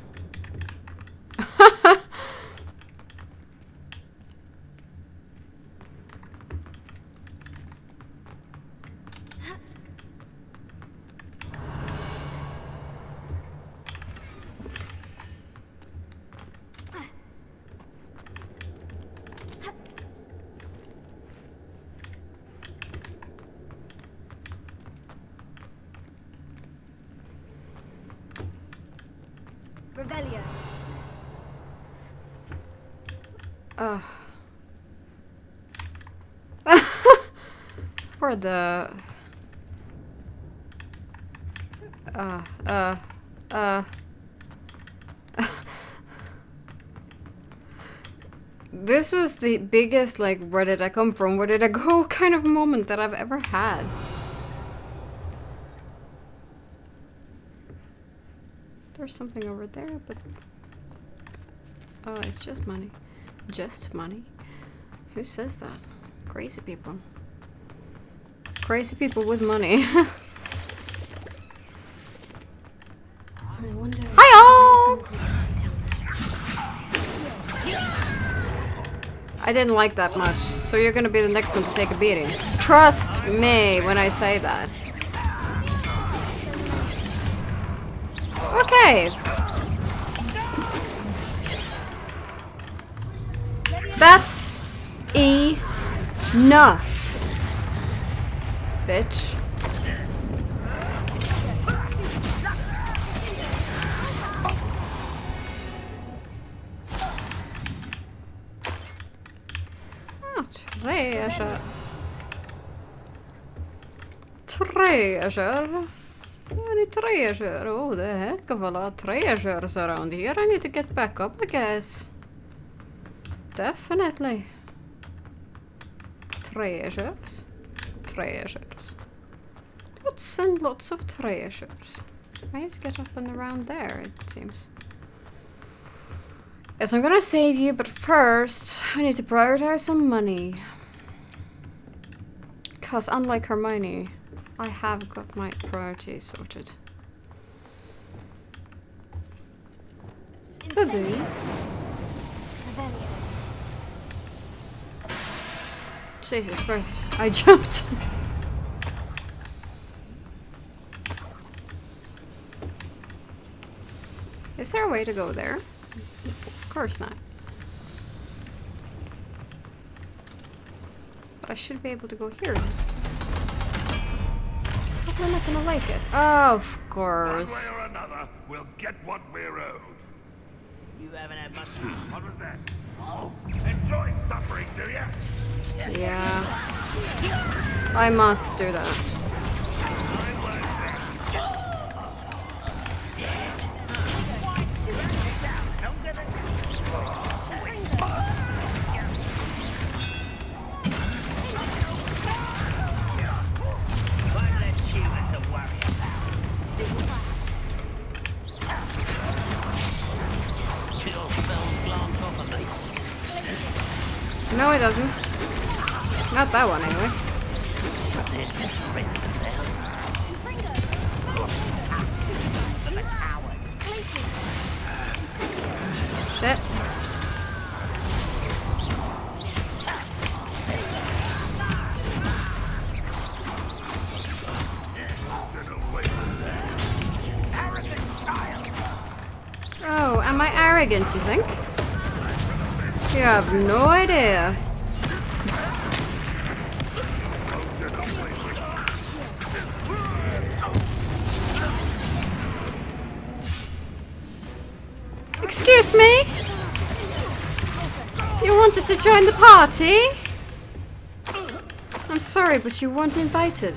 Revelio. Where the... This was the biggest, like, where did I come from, where did I go kind of moment that I've ever had. There's something over there, but... Oh, it's just money. Just money? Who says that? Crazy people. Crazy people with money. Hi-oh! I didn't like that much, so you're gonna be the next one to take a beating. Trust me when I say that. Okay. That's enough, bitch. Oh, treasure. Treasure. What many treasure. Oh, the heck of a lot of treasures around here. I need to get back up, I guess. Definitely. Treasures. Treasures. Lots and lots of treasures. I need to get up and around there, it seems. Yes, I'm gonna save you, but first I need to prioritize some money. Because unlike Hermione, I have got my priorities sorted. Boo-boo. Jesus Christ, I jumped. Is there a way to go there? Of course not. But I should be able to go here. Hopefully I'm not gonna like it. Oh, of course. One way or another, we'll get what we're owed. You haven't had much. What was that? Oh, enjoy suffering, do ya? Yeah. I must do that. No, it doesn't. Not that one, anyway. Shit. Oh, am I arrogant, you think? You have no idea. Excuse me? You wanted to join the party? I'm sorry, but you weren't invited.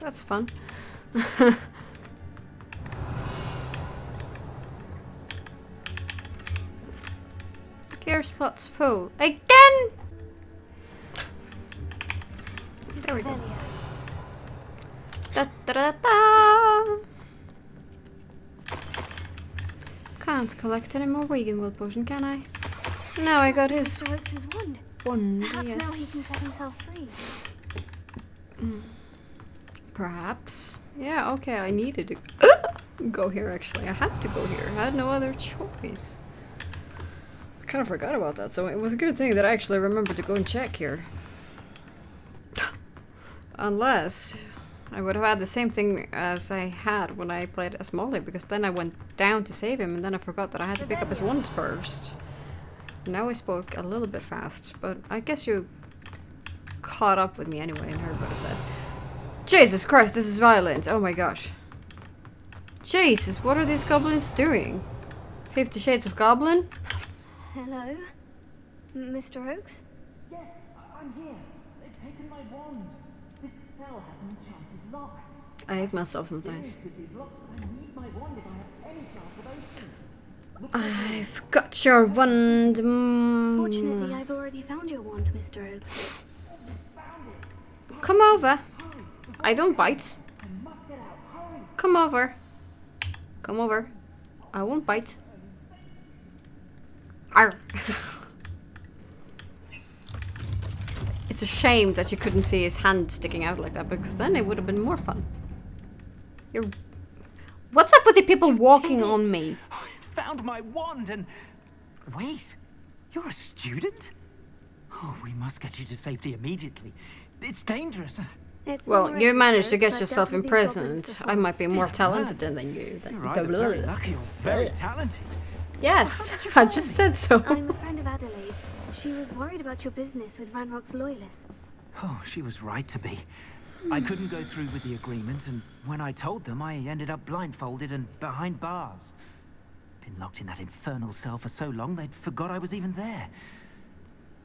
That's fun. Gear slots full. Again! There we go. Da, da, da, da. Can't collect any more Vegan Will Potion, can I? Now I got his wand. Yes. Perhaps now he can set himself free. Perhaps. Yeah, okay, I needed to go here actually. I had to go here. I had no other choice. I kind of forgot about that, so it was a good thing that I actually remembered to go and check here. Unless I would have had the same thing as I had when I played as Molly, because then I went down to save him and then I forgot that I had to pick up his wand first. Now I spoke a little bit fast, but I guess you caught up with me anyway and heard what I said. Jesus Christ, this is violent. Oh my gosh. Jesus, what are these goblins doing? 50 Shades of Goblin? Hello? Mr. Oakes? Yes, I'm here. They've taken my wand. This cell has an enchanted lock. I hate myself sometimes. I've got your wand. Fortunately, I've already found your wand, Mr. Oakes. Come over. I don't bite. Come over. Come over. I won't bite. Arr. It's a shame that you couldn't see his hand sticking out like that, because then it would have been more fun. What's up with the people walking on me? I found my wand and... Wait, you're a student? Oh, we must get you to safety immediately. It's dangerous. Well, you managed to get yourself imprisoned. I might be more talented than you. You're either very lucky or very talented. Yes, I just said so. I'm a friend of Adelaide's. She was worried about your business with Ranrock's loyalists. Oh, she was right to be. I couldn't go through with the agreement, and when I told them, I ended up blindfolded and behind bars. Been locked in that infernal cell for so long, they'd forgot I was even there.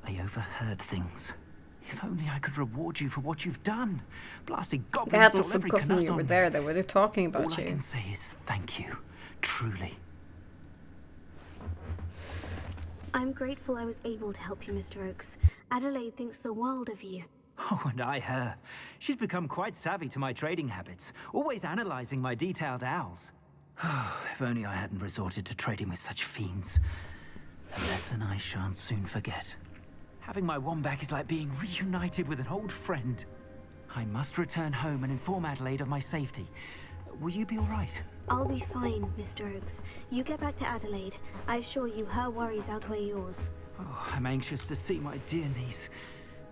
I overheard things. If only I could reward you for what you've done. Blasted They goblins hadn't stole every forgotten canut you on were me. there. They were talking about All you. I can say is thank you. Truly. I'm grateful I was able to help you, Mr. Oakes. Adelaide thinks the world of you. Oh, and I her. She's become quite savvy to my trading habits, always analyzing my detailed owls. If only I hadn't resorted to trading with such fiends. A lesson I shan't soon forget. Having my wand back is like being reunited with an old friend. I must return home and inform Adelaide of my safety. Will you be all right? I'll be fine, Mr. Oakes. You get back to Adelaide. I assure you her worries outweigh yours. Oh, I'm anxious to see my dear niece.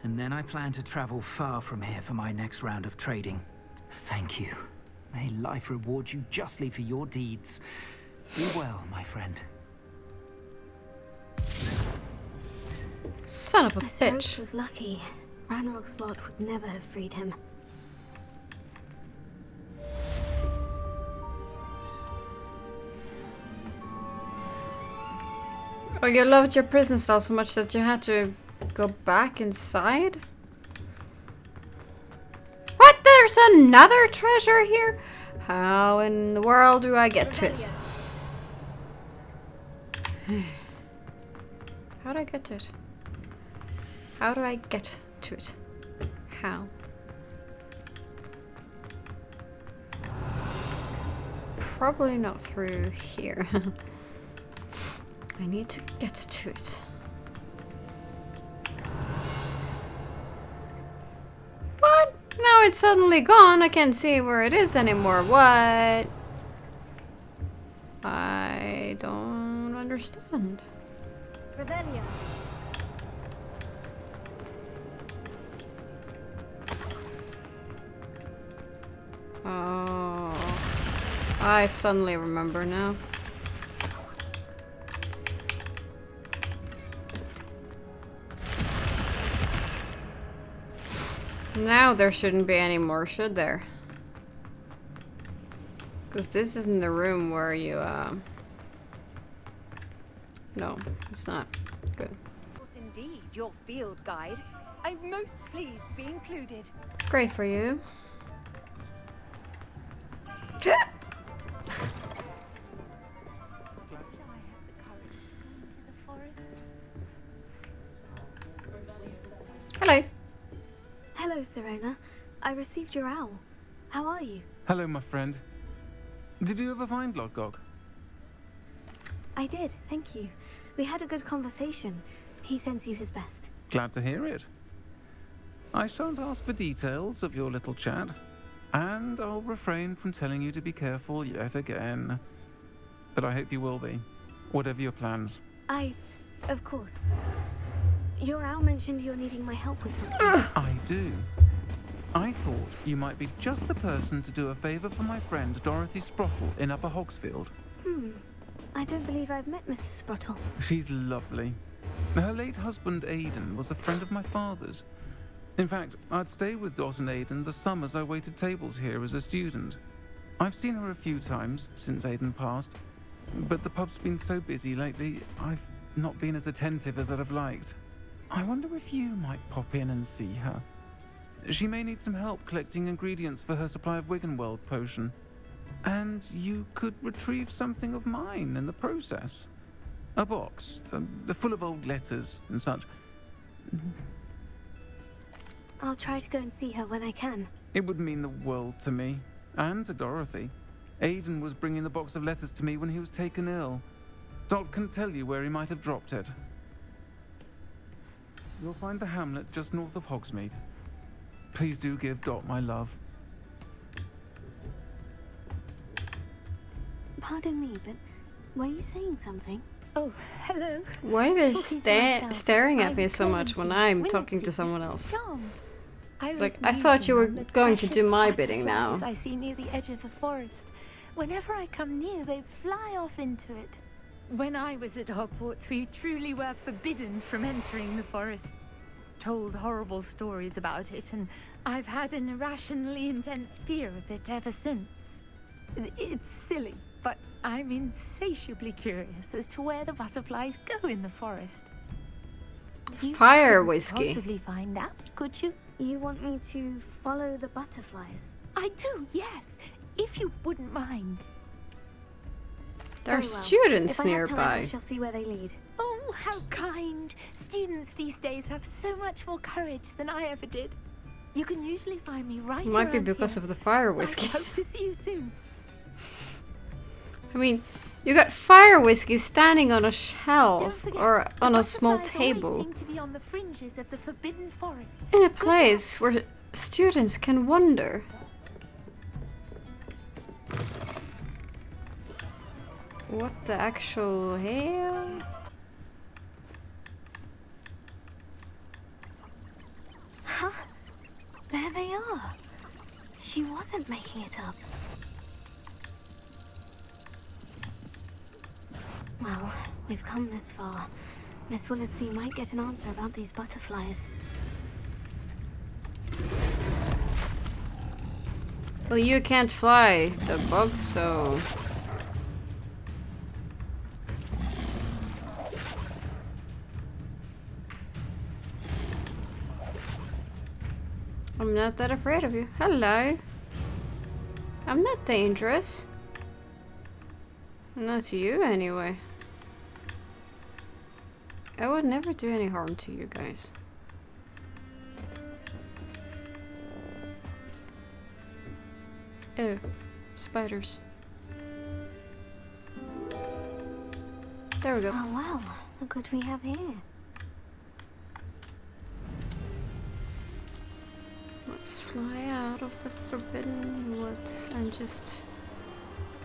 And then I plan to travel far from here for my next round of trading. Thank you. May life reward you justly for your deeds. Be well, my friend. Son of a Mr. bitch. Oakes was lucky. Ranrock's lot would never have freed him. Oh, you loved your prison cell so much that you had to go back inside? What? There's another treasure here? How in the world do I get to it? How do I get to it? How do I get to it? How? Probably not through here. I need to get to it. What? Now it's suddenly gone. I can't see where it is anymore. What? I don't understand. Revelio. Oh, I suddenly remember now. Now there shouldn't be any more, should there? Because this isn't the room where you, No, it's not. Good. Was indeed your field guide. I'm most pleased to be included. Great for you. Hello. Hello, Serena. I received your owl. How are you? Hello, my friend. Did you ever find Lodgok? I did, thank you. We had a good conversation. He sends you his best. Glad to hear it. I shan't ask for details of your little chat, and I'll refrain from telling you to be careful yet again. But I hope you will be, whatever your plans. Of course. Your owl mentioned you're needing my help with something. I do. I thought you might be just the person to do a favor for my friend Dorothy Sprottle in Upper Hogsfield. I don't believe I've met Mrs. Sprottle. She's lovely. Her late husband Aidan was a friend of my father's. In fact, I'd stay with Dot and Aidan the summers I waited tables here as a student. I've seen her a few times since Aidan passed, but the pub's been so busy lately, I've not been as attentive as I'd have liked. I wonder if you might pop in and see her. She may need some help collecting ingredients for her supply of Wiggenweld potion. And you could retrieve something of mine in the process. A box, full of old letters and such. I'll try to go and see her when I can. It would mean the world to me, and to Dorothy. Aidan was bringing the box of letters to me when he was taken ill. Dot can tell you where he might have dropped it. You'll find the hamlet just north of Hogsmeade. Please do give Dot my love. Pardon me, but were you saying something? Oh, hello. Why are they Talking to myself. staring at me I'm so much when I'm talking to Windsor. someone else? Charmed. It's was like, I thought you were musing on the going to do precious my bidding butterflies now. I see near the edge of the forest. Whenever I come near, they fly off into it. When I was at Hogwarts, we truly were forbidden from entering the forest. Told horrible stories about it, and I've had an irrationally intense fear of it ever since. It's silly, but I'm insatiably curious as to where the butterflies go in the forest. Fire couldn't whiskey. Possibly find out, could you? You want me to follow the butterflies? I do, yes. If you wouldn't mind. There are Very well. students If I have time, I nearby. shall see where they lead. Oh, how kind. Students these days have so much more courage than I ever did. You can usually find me right It might be around because here. of the fire I whiskey. hope to see you soon. I mean, you got fire whiskey standing on a Don't shelf forget, or the on a small butterflies always table seem to be on the fringes of the forbidden forest. in a place where students can wander. What the actual hell? Huh? There they are. She wasn't making it up. Well, we've come this far. Miss Willetsey might get an answer about these butterflies. Well, you can't fly the bug, so... I'm not that afraid of you. Hello. I'm not dangerous. Not to you, anyway. I would never do any harm to you guys. Oh, spiders. There we go. Oh well, look what we have here. Let's fly out of the Forbidden Woods and just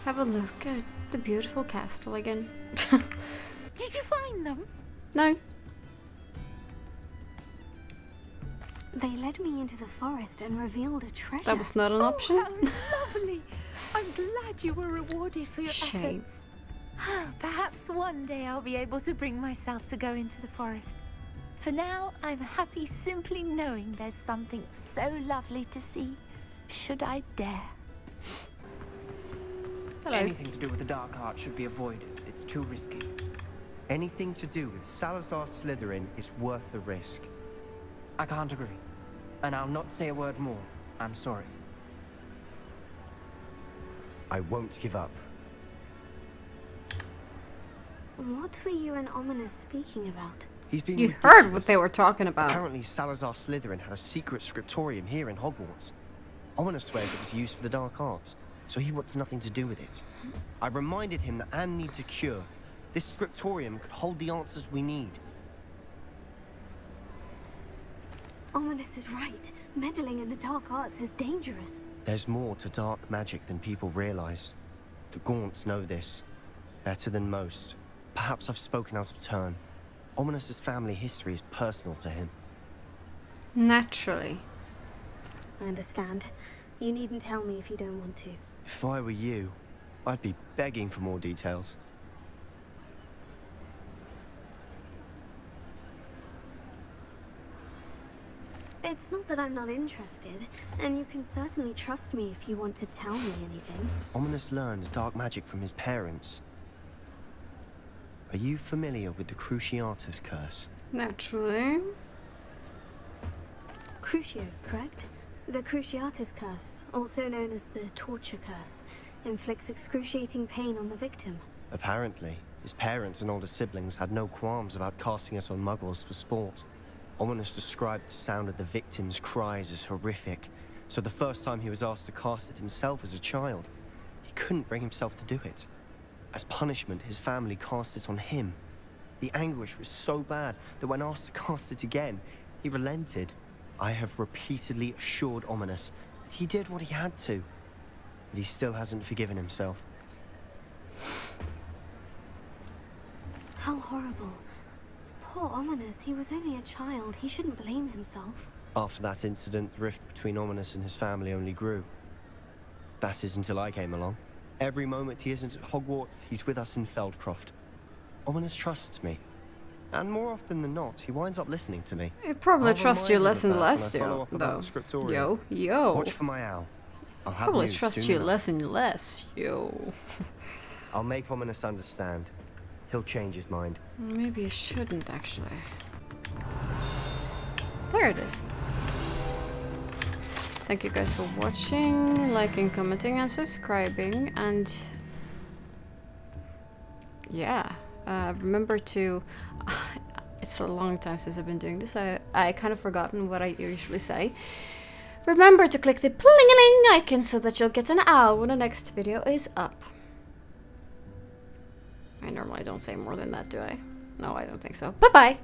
have a look at the beautiful castle again. Did you find them? No. They led me into the forest and revealed a treasure. That was not an option. How lovely. I'm glad you were rewarded for your Shame. efforts. Perhaps one day I'll be able to bring myself to go into the forest. For now, I'm happy simply knowing there's something so lovely to see, should I dare. Hello. Anything to do with the dark art should be avoided. It's too risky. Anything to do with Salazar Slytherin is worth the risk. I can't agree. And I'll not say a word more. I'm sorry. I won't give up. What were you and Ominous speaking about? He's been You ridiculous. heard what they were talking about. Apparently Salazar Slytherin had a secret scriptorium here in Hogwarts. Ominous swears it was used for the dark arts, so he wants nothing to do with it. I reminded him that Anne needs a cure. This scriptorium could hold the answers we need. Ominous is right. Meddling in the dark arts is dangerous. There's more to dark magic than people realize. The Gaunts know this better than most. Perhaps I've spoken out of turn. Ominous's family history is personal to him. Naturally. I understand. You needn't tell me if you don't want to. If I were you, I'd be begging for more details. It's not that I'm not interested, and you can certainly trust me if you want to tell me anything. Ominous learned dark magic from his parents. Are you familiar with the Cruciatus curse? Naturally. Crucio, correct? The Cruciatus curse, also known as the torture curse, inflicts excruciating pain on the victim. Apparently, his parents and older siblings had no qualms about casting it on muggles for sport. Ominous described the sound of the victim's cries as horrific, so the first time he was asked to cast it himself as a child, he couldn't bring himself to do it. As punishment, his family cast it on him. The anguish was so bad that when asked to cast it again, he relented. I have repeatedly assured Ominous that he did what he had to, but he still hasn't forgiven himself. How horrible. Poor Ominous, he was only a child. He shouldn't blame himself. After that incident, the rift between Ominous and his family only grew. That is until I came along. Every moment he isn't at Hogwarts, he's with us in Feldcroft. Ominous trusts me. And more often than not, he winds up listening to me. It probably I'll trusts you remind him less of and that when I less, follow up about though. the scriptorium. Yo. Watch for my owl. I'll have Probably news trust soon you enough. less and less, yo. I'll make Ominous understand. He'll change his mind. Maybe you shouldn't, actually. there it is. Thank you guys for watching, liking, commenting, and subscribing. And yeah, remember to... it's a long time since I've been doing this. I kind of forgotten what I usually say. Remember to click the pling-a-ling icon so that you'll get an owl when the next video is up. I normally don't say more than that, do I? No, I don't think so. Bye-bye!